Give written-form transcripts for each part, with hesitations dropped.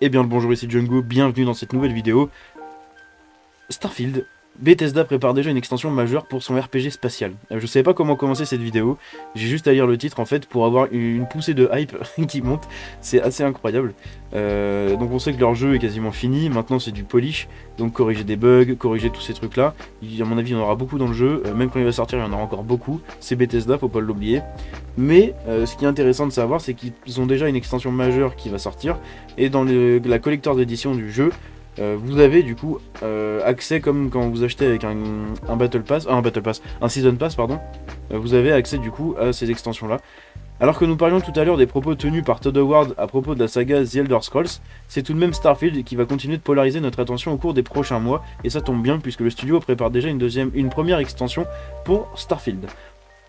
Eh bien le bonjour, ici Django, bienvenue dans cette nouvelle vidéo. Starfield, Bethesda prépare déjà une extension majeure pour son RPG spatial. Je savais pas comment commencer cette vidéo, j'ai juste à lire le titre en fait pour avoir une poussée de hype qui monte, c'est assez incroyable. Donc on sait que leur jeu est quasiment fini, maintenant c'est du polish, donc corriger des bugs, corriger tous ces trucs là. À mon avis il y en aura beaucoup dans le jeu, même quand il va sortir il y en aura encore beaucoup, c'est Bethesda, faut pas l'oublier. Mais ce qui est intéressant de savoir c'est qu'ils ont déjà une extension majeure qui va sortir, et dans la collector d'édition du jeu, vous avez du coup accès comme quand vous achetez avec un Battle Pass, un Season Pass pardon, vous avez accès du coup à ces extensions là. Alors que nous parlions tout à l'heure des propos tenus par Todd Howard à propos de la saga The Elder Scrolls, c'est tout de même Starfield qui va continuer de polariser notre attention au cours des prochains mois, et ça tombe bien puisque le studio prépare déjà une première extension pour Starfield.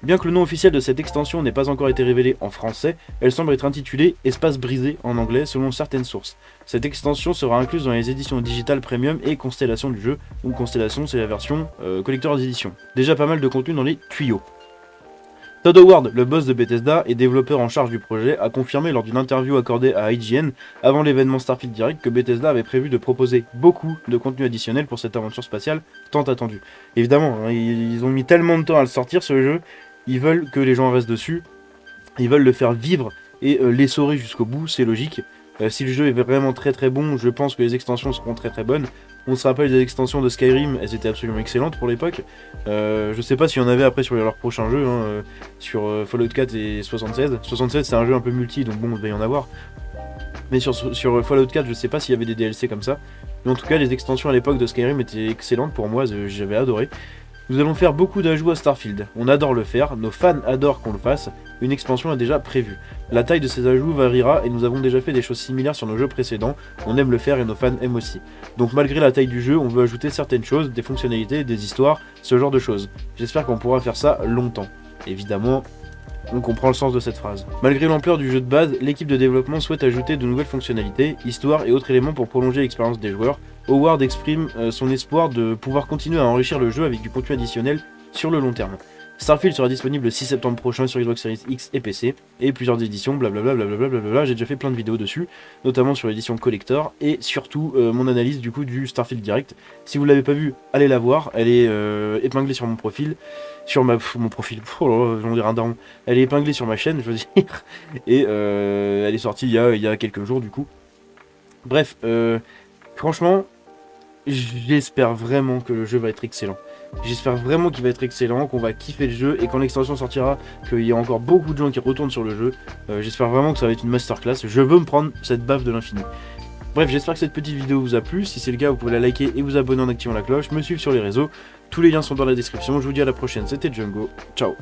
Bien que le nom officiel de cette extension n'ait pas encore été révélé en français, elle semble être intitulée Espace brisé en anglais selon certaines sources. Cette extension sera incluse dans les éditions digitales premium et Constellation du jeu, donc Constellation c'est la version collector d'édition. Déjà pas mal de contenu dans les tuyaux. Todd Howard, le boss de Bethesda et développeur en charge du projet, a confirmé lors d'une interview accordée à IGN avant l'événement Starfield Direct que Bethesda avait prévu de proposer beaucoup de contenu additionnel pour cette aventure spatiale tant attendue. Évidemment, hein, ils ont mis tellement de temps à le sortir ce jeu, ils veulent que les gens restent dessus, ils veulent le faire vivre et l'essorer jusqu'au bout, c'est logique. Si le jeu est vraiment très très bon, je pense que les extensions seront très très bonnes. On se rappelle des extensions de Skyrim, elles étaient absolument excellentes pour l'époque. Je sais pas s'il y en avait après sur leurs prochains jeux, hein, sur Fallout 4 et 76. 76 c'est un jeu un peu multi, donc bon, il va y en avoir. Mais sur Fallout 4, je sais pas s'il y avait des DLC comme ça. Mais en tout cas, les extensions à l'époque de Skyrim étaient excellentes pour moi, j'avais adoré. Nous allons faire beaucoup d'ajouts à Starfield, on adore le faire, nos fans adorent qu'on le fasse, une expansion est déjà prévue. La taille de ces ajouts variera et nous avons déjà fait des choses similaires sur nos jeux précédents, on aime le faire et nos fans aiment aussi. Donc malgré la taille du jeu, on veut ajouter certaines choses, des fonctionnalités, des histoires, ce genre de choses. J'espère qu'on pourra faire ça longtemps. Évidemment, on comprend le sens de cette phrase. Malgré l'ampleur du jeu de base, l'équipe de développement souhaite ajouter de nouvelles fonctionnalités, histoires et autres éléments pour prolonger l'expérience des joueurs. Howard exprime son espoir de pouvoir continuer à enrichir le jeu avec du contenu additionnel sur le long terme. Starfield sera disponible le 6 septembre prochain sur Xbox Series X et PC, et plusieurs éditions, blablabla, blablabla, j'ai déjà fait plein de vidéos dessus, notamment sur l'édition Collector, et surtout mon analyse du coup du Starfield Direct. Si vous ne l'avez pas vu, allez la voir, elle est épinglée sur mon profil, mon profil, oh là là, j'en dirais un daron, elle est épinglée sur ma chaîne, je veux dire, et elle est sortie il y a quelques jours du coup. Bref, franchement, j'espère vraiment que le jeu va être excellent. J'espère vraiment qu'il va être excellent, qu'on va kiffer le jeu, et quand l'extension sortira, qu'il y a encore beaucoup de gens qui retournent sur le jeu. J'espère vraiment que ça va être une masterclass. Je veux me prendre cette baffe de l'infini. Bref, j'espère que cette petite vidéo vous a plu. Si c'est le cas, vous pouvez la liker et vous abonner en activant la cloche, me suivre sur les réseaux. Tous les liens sont dans la description. Je vous dis à la prochaine, c'était Django. Ciao.